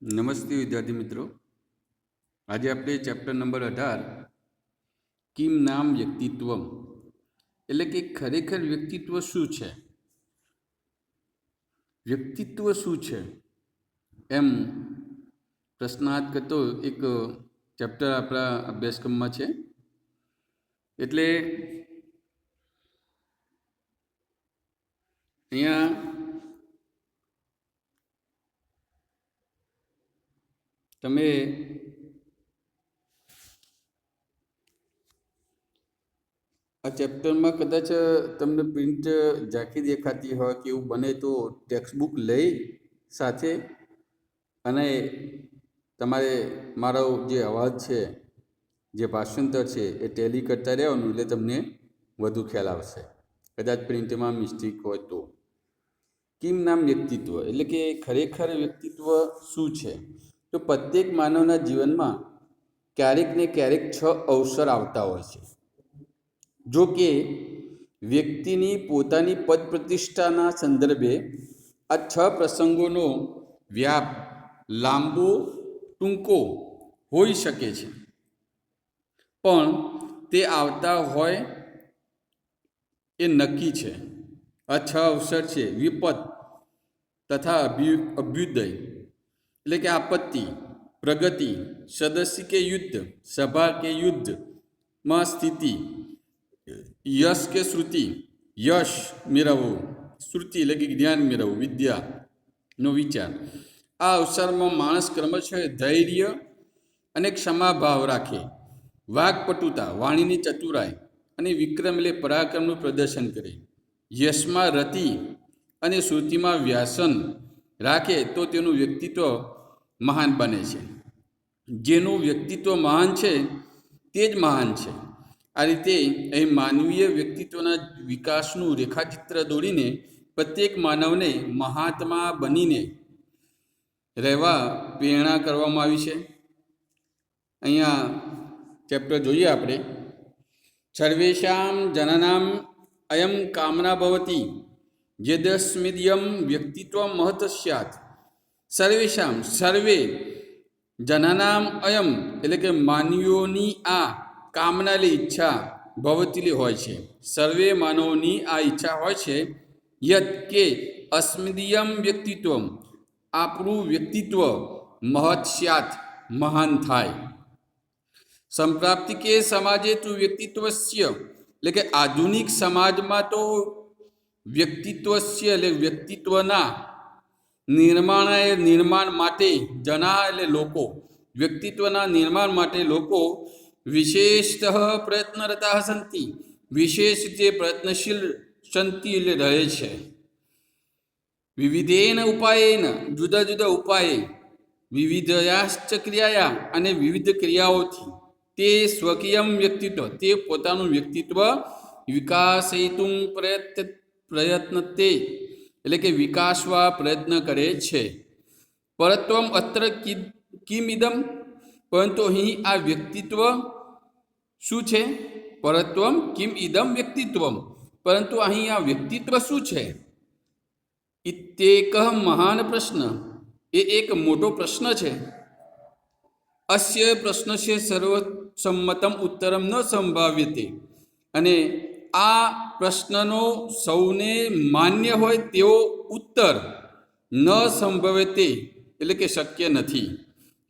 નમસ્તે વિદ્યાર્થી મિત્રો, આજે આપણે ચેપ્ટર નંબર 18 કિમ નામ વ્યક્તિત્વમ એટલે કે ખરેખર વ્યક્તિત્વ શું છે, વ્યક્તિત્વ શું છે એમ પ્રશ્નાર્થ કરતો એક ચેપ્ટર આપણા અભ્યાસક્રમમાં છે. એટલે અહીંયા તમે આ ચેપ્ટરમાં કદાચ તમને પ્રિન્ટ ઝાંખી દેખાતી હોય કે એવું બને તો ટેક્સ્ટબુક લઈ સાથે અને તમારે મારો જે અવાજ છે, જે ભાષાંતર છે એ ટેલી કરતા રહેવાનું, એટલે તમને વધુ ખ્યાલ આવશે. કદાચ પ્રિન્ટમાં મિસ્ટેક હોય તો. કિમ નામ વ્યક્તિત્વ એટલે કે ખરેખર વ્યક્તિત્વ શું છે? તો પ્રત્યેક માનવના જીવનમાં ક્યારેક ને ક્યારેક 6 અવસર આવતા હોય છે. જો કે વ્યક્તિની પોતાની પદ પ્રતિષ્ઠાના સંદર્ભે આ 6 પ્રસંગોનો વ્યાપ લાંબો ટૂંકો હોઈ શકે છે, પણ તે આવતા હોય એ નક્કી છે. આ 6 અવસર છે: વિપત તથા અભ્યુદય એટલે કે આપત્તિ, પ્રગતિ, સદસ્ય કે યુદ્ધ, સભા કે યુદ્ધમાં સ્થિતિ, યશ કે શ્રુતિ, યશ મેળવવું, શ્રુતિ એટલે કે જ્ઞાન મેળવવું, વિદ્યાનો વિચાર. આ અવસરમાં માણસ ક્રમશઃ ધૈર્ય અને ક્ષમાભાવ રાખે, વાકપટુતા વાણીની ચતુરાઈ અને વિક્રમ એટલે પરાક્રમનું પ્રદર્શન કરે, યશમાં રતિ અને શ્રુતિમાં વ્યસન રાખે તો તેનું વ્યક્તિત્વ મહાન બને છે. જેનું વ્યક્તિત્વ મહાન છે તે જ મહાન છે. આ રીતે અહીં માનવીય વ્યક્તિત્વના વિકાસનું રેખાચિત્ર દોરીને પ્રત્યેક માનવને મહાત્મા બનીને રહેવા પ્રેરણા કરવામાં આવી છે. અહીંયા ચેપ્ટર જોઈએ આપણે. સર્વેષાં જનાનામ અયમ કામના ભવતી યદસ્મિદયમ વ્યક્તિત્વ મહત સ્યાત. સર્વેષાં સર્વે જનાનામ અયમ એટલે કે માનવીઓની આ કામના લે ઈચ્છા ભવતીલી હોય છે. સર્વે માનવોની આ ઈચ્છા હોય છે. યત કે અસ્મિદયમ વ્યક્તિત્વ આપણું વ્યક્તિત્વ મહત સ્યાત મહાન થાય. સંપ્રાપ્તિ કે સમાજે તું વ્યક્તિત્વસ્ય એટલે કે આધુનિક સમાજમાં તો વ્યક્તિત્વસ્ય એટલે વ્યક્તિત્વના નિર્માણ માટે જના એટલે લોકો, વ્યક્તિત્વના નિર્માણ માટે લોકો વિશેષતઃ પ્રયત્નરતા સંતિ વિશેષ રીતે પ્રયત્નશીલ સંતિ એટલે રહે છે. વિવિધેન ઉપાયેન જુદા જુદા ઉપાયે, વિવિધયાશ્ચ ક્રિયાયા અને વિવિધ ક્રિયાઓથી તે સ્વકીયમ વ્યક્તિત્વ તે પોતાનું વ્યક્તિત્વ વિકાસયિતુમ પ્રયત્ન તે એટલે કે વિકાસવા પ્રયત્ન કરે છે. પરત્વમ અત્ર કિમિદમ પરંતુ અહીં આ વ્યક્તિત્વ શું છે? પરત્વમ કિમ ઇદમ વ્યક્તિત્વમ પરંતુ અહીં આ વ્યક્તિત્વ શું છે? ઇત્યેક મહાન પ્રશ્ન એ એક મોટો પ્રશ્ન છે. અસ્ય પ્રશ્નસ્ય સર્વસંમતમ ઉત્તરમ ન સંભાવ્યતે અને આ પ્રશ્નનો સૌને માન્ય હોય તેવો ઉત્તર ન સંભવતે એટલે કે શક્ય નથી.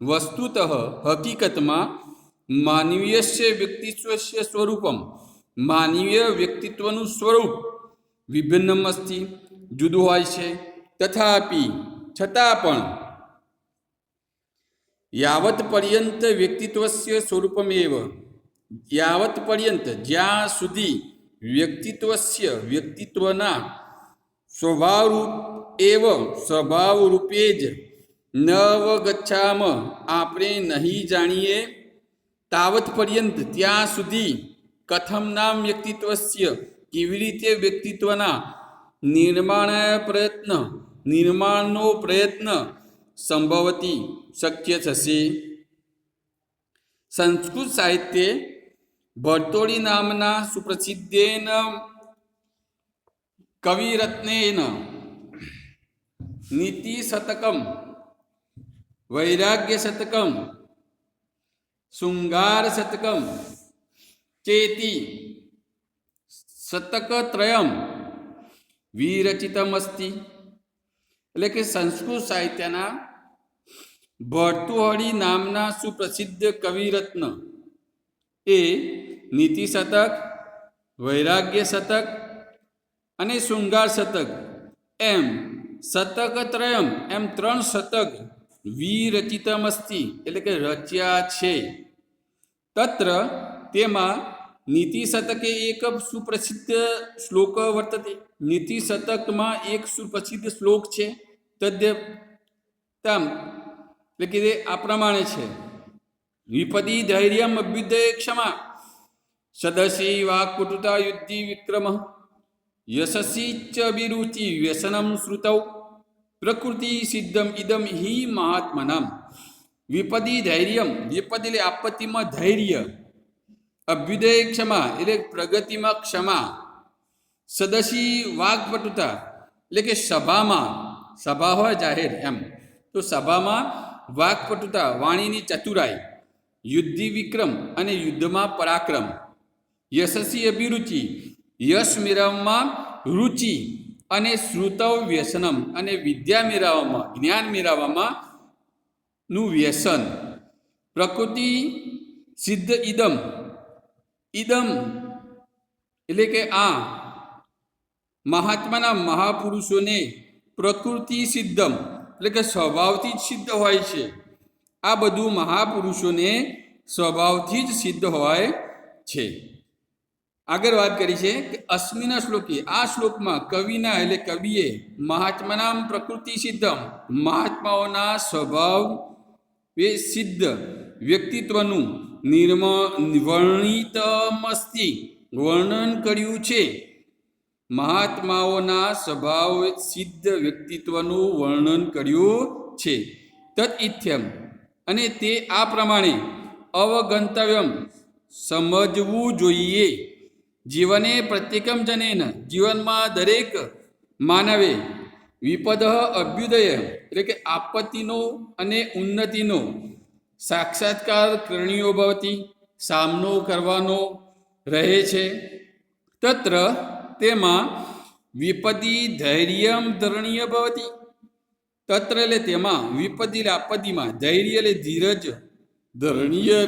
વસ્તુતઃ હકીકતમાં માનવીયસ્ય વ્યક્તિત્વસ્ય સ્વરૂપમ માનવીય વ્યક્તિત્વનું સ્વરૂપ વિભિન્નમ અસ્તિ જુદું હોય છે. તથાપિ છતાં પણ યાવત પર્યંત વ્યક્તિત્વસ્ય સ્વરૂપમેવ યાવત પર્યંત જ્યાં સુધી વ્યક્તિત્વસ્ય વ્યક્તિત્વના સ્વભાવરૂપે જ ન અવગચ્છામ આપણે નહીં જાણીએ, તાવત પર્યંત ત્યાં સુધી કથમ નામ વ્યક્તિત્વસ્ય કેવી રીતે વ્યક્તિત્વના નિર્માણનો પ્રયત્ન સંભવતી શક્ય થશે. સંસ્કૃત સાહિત્યે ભર્તોળી નામના સુપ્રસિદ્ધેન કવિરત્નેન નીતિશતકમ વૈરાગ્ય શતકમ, શૃંગાર શતકમ, ચેતી શતકત્રયમ વિરચિતમસ્તિ. એટલે કે સંસ્કૃત સાહિત્યના ભર્તુહરિ નામના સુપ્રસિદ્ધ કવિરત્ન એ નીતિ શતક, વૈરાગ્ય શતક અને શૃંગાર શતક એમ શતકત્રયમ એમ 3 શતક વિરચિતમસ્તિ એટલે કે રચ્યા છે. તત્ર તેમાં નીતિ શતકે એક સુપ્રસિદ્ધ શ્લોક વર્તતે. નીતિ શતકમાં એક સુપ્રસિદ્ધ શ્લોક છે. તદ્ય તમ એટલે કે આ પ્રમાણે છે: વિપદી ધૈર્યમ અભ્યુદય ક્ષમા સદસી વાક્પટુતા યુદ્ધિ વિક્રમ યશસી ચ અભિરુચિ વ્યસનમ શ્રુતૌ પ્રકૃતિ સિદ્ધમ ઇદમ હિ મહાત્મનમ. વિપદી ધૈર્યમ, વિપદ એટલે આપત્તિમાં ધૈર્ય, અભ્યુદય ક્ષમા એટલે પ્રગતિમાં ક્ષમા, સદસી વાક્પટુતા એટલે કે સભામાં, સભા હોય જાહેર એમ, તો સભામાં વાક્પટુતા વાણીની ચતુરાઈ, યુદ્ધિ વિક્રમ અને યુદ્ધમાં પરાક્રમ, યશસ્વી અભિરુચિ યશ મેળવવામાં રુચિ, અને શ્રુતવ વ્યસનમ અને વિદ્યા મેળવવામાં, જ્ઞાન મેળવવામાં નું વ્યસન, પ્રકૃતિ સિદ્ધ ઇદમ, ઇદમ એટલે કે આ મહાત્માના મહાપુરુષોને પ્રકૃતિ સિદ્ધમ એટલે કે સ્વભાવથી જ સિદ્ધ હોય છે. આ બધું મહાપુરુષોને સ્વભાવથી જ સિદ્ધ હોય છે. આગળ વાત કરી છે કે અસ્મિના શ્લોકે, આ શ્લોકમાં કવિના એટલે કવિએ મહાત્માનામ પ્રકૃતિ સિદ્ધમ મહાત્માઓના સ્વભાવ સિદ્ધ વ્યક્તિત્વનું વર્ણિતમસ્તિ વર્ણન કર્યું છે. મહાત્માઓના સ્વભાવ સિદ્ધ વ્યક્તિત્વનું વર્ણન કર્યું છે. તદ ઇથ્યમ અને તે આ પ્રમાણે અવગંતવ્યમ સમજવું જોઈએ. જીવને પ્રત્યેકમ જનેન જીવનમાં દરેક માનવે વિપદ અભ્યુદય એટલે કે આપત્તિનો અને ઉન્નતિનો સાક્ષાત્કાર કરણીયો ભવતી સામનો કરવાનો રહે છે. તત્ર તેમાં વિપદી ધૈર્યમ ધરણીય ભવતી. તત્ર એટલે તેમાં, વિપદી આપત્તિમાં, ધૈર્ય એટલે ધીરજ, ધરણીય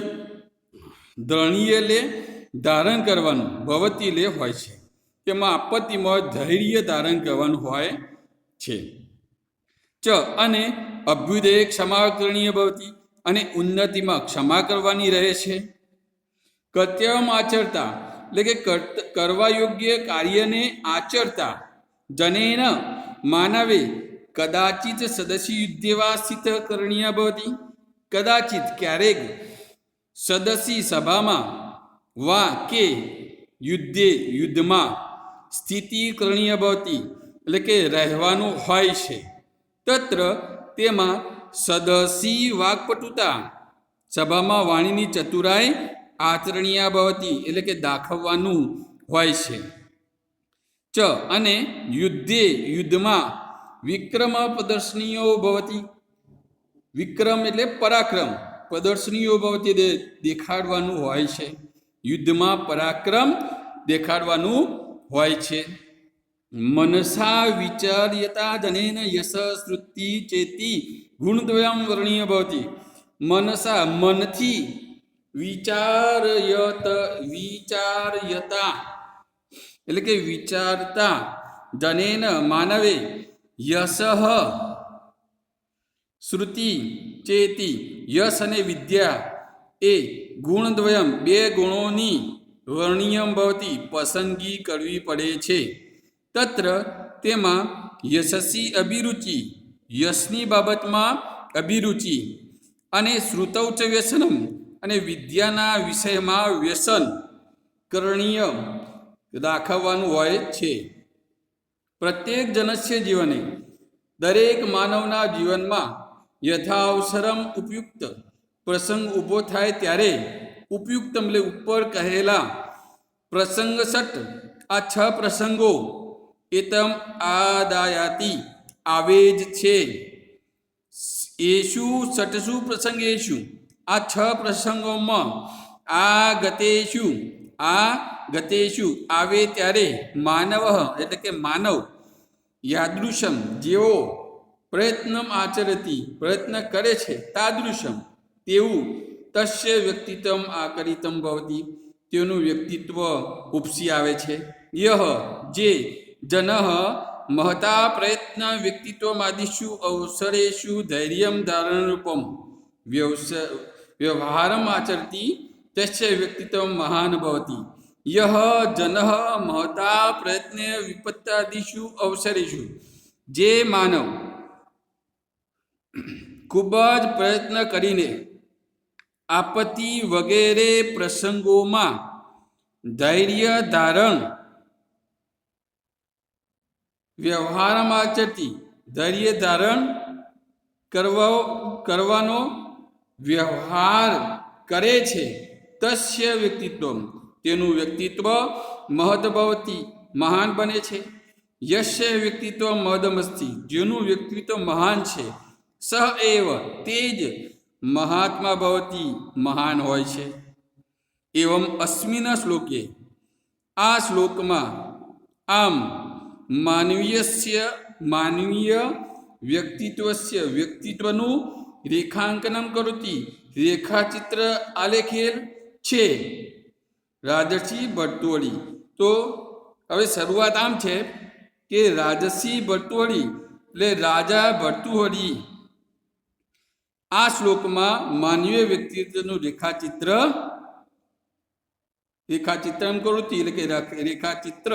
ધરણીય એટલે ધારણ કરવાનું, ભવતી એટલે હોય છે. તેમાં આપત્તિમાં ધૈર્ય ધારણ કરવાનું હોય છે. ચ અને અભ્યુદય ક્ષમા કરણીય ભવતી અને ઉન્નતિમાં ક્ષમા કરવાની રહે છે. કર્તવ્યમ આચરતા એટલે કે કરવા યોગ્ય કાર્યને આચરતા, જનેન માનવે કદાચિત સદસી યુદ્ધેવા સ્થિત કરણીય ભવતી. કદાચિત ક્યારેક, સદસી સભામાં, વા કે યુદ્ધે યુદ્ધમાં, સ્થિતિ કરણીય ભવતી એટલે કે રહેવાનું હોય છે. તત્ર તેમાં સદસી વાક્પટુતા સભામાં વાણીની ચતુરાઈ આચરણીય ભવતી એટલે કે દાખવવાનું હોય છે. ચ અને યુદ્ધે યુદ્ધમાં વિક્રમ પ્રદર્શનીયો ભવતી. વિક્રમ એટલે પરાક્રમ, પ્રદર્શનીયો ભવતી દેખાડવાનું હોય છે. યુદ્ધમાં પરાક્રમ દેખાડવાનું હોય છે. મનસા વિચાર્યતા જનેન યશ શ્રુતિ ચેતી ગુણદ્વયમ વર્ણીય ભવતી. મનસા મનથી, વિચાર્યતા એટલે કે વિચારતા, જનેન માનવે, યશ શ્રુતિ ચેતી યશ અને વિદ્યા એ ગુણદ્વયમ બે ગુણોની વર્ણિયમ ભવતી પસંદગી કરવી પડે છે. તત્ર તેમાં યશસ્વી અભિરુચિ યશની બાબતમાં અભિરુચિ અને શ્રુતૌ ચ વ્યસનમ અને વિદ્યાના વિષયમાં વ્યસન કરણીય દાખવવાનું હોય છે. પ્રત્યેક જનસ્ય જીવને દરેક માનવના જીવનમાં યથાવસરમ ઉપયુક્ત પ્રસંગ ઊભો થાય ત્યારે ઉપયુક્તમ એટલે ઉપર કહેલા પ્રસંગ સટ આ 6 પ્રસંગો એતમ આદાયાતી આવે જ છે. એષુ ષટસુ પ્રસંગેષુ, આ 6 પ્રસંગોમાં આ ગતેષુ આવે ત્યારે માનવ એટલે કે માનવ યાદૃશમ જેવો પ્રયત્નમ આચરતી પ્રયત્ન કરે છે તાદૃશમ તેવું તસ્ય વ્યક્તિત્વમ આકરિતમ ભવતી તેનું વ્યક્તિત્વ ઉપસી આવે છે. યહ જે જન મહતા પ્રયત્ન વ્યક્તિત્વમાદિષુ અવસરેષુ ધૈર્યમ ધારણરૂપમ વ્યવહારમ આચરતી તસ્ય વ્યક્તિત્વ મહાન ભવતી. યહ જન મહતા પ્રયત્ન વિપત્તાદિષુ અવસરેષુ, જે માનવ ખૂબ જ પ્રયત્ન કરીને આપત્તિ વગેરે પ્રસંગોમાં ધૈર્ય ધારણ વ્યવહારમાં આચરતી ધૈર્ય ધારણ કરવાનો વ્યવહાર કરે છે તસ્ય વ્યક્તિત્વ તેનું વ્યક્તિત્વ મહદભવતી મહાન બને છે. યસ્ય વ્યક્તિત્વ મહદમસ્તિ જેનું વ્યક્તિત્વ મહાન છે સહ એવ તે જ મહાત્મા ભવતી મહાન હોય છે. એવમ અસ્મિન શ્લોકે આ શ્લોકમાં આમ માનવીય વ્યક્તિત્વનું રેખાંકનમ કરોતી રેખાચિત્ર આલેખેલ છે રાજર્ષિ ભર્તુહરિ. તો હવે શરૂઆત આમ છે કે રાજર્ષિ ભર્તુહરિ એટલે રાજા ભર્તુહરિ આ શ્લોકમાં માનવીય વ્યક્તિત્વનું રેખાચિત્રમ કરોતી એટલે કે રેખાચિત્ર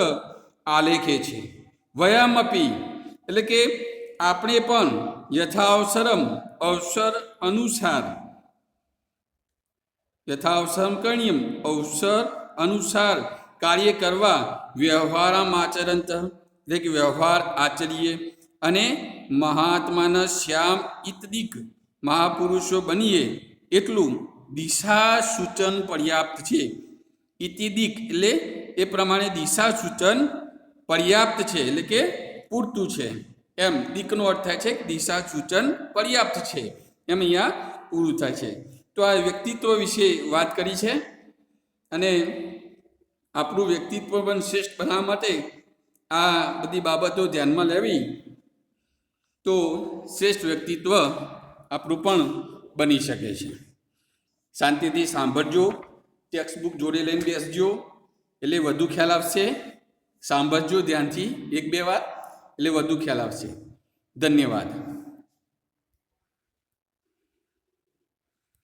આલેખે છે. વયમપી એટલે કે આપણે પણ યથાવસરમ અવસર અનુસાર કાર્ય કરવા વ્યવહારમ આચરંત એટલે કે વ્યવહાર આચરીએ અને મહાત્માના શ્યામ ઇતદિક મહાપુરુષો બનીએ એટલું દિશા સૂચન પર્યાપ્ત છે. ઇતિદિક એટલે એ પ્રમાણે દિશા સૂચન પર્યાપ્ત છે એટલે કે પૂરતું છે એમ. દીકનો અર્થ થાય છે દિશા સૂચન પર્યાપ્ત છે એમ અહીંયા પૂરું થાય છે. તો આ વ્યક્તિત્વ વિશે વાત કરી છે અને આપણું વ્યક્તિત્વ પણ શ્રેષ્ઠ બનાવવા માટે આ બધી બાબતો ધ્યાનમાં લેવી તો શ્રેષ્ઠ વ્યક્તિત્વ આપણું પણ બની શકે છે. શાંતિથી સાંભળજો, ટેક્સ્ટબુક જોડે લઈને બેસજો એટલે વધુ ખ્યાલ આવશે. સાંભળજો ધ્યાનથી 1-2 વાર એટલે વધુ ખ્યાલ આવશે. ધન્યવાદ.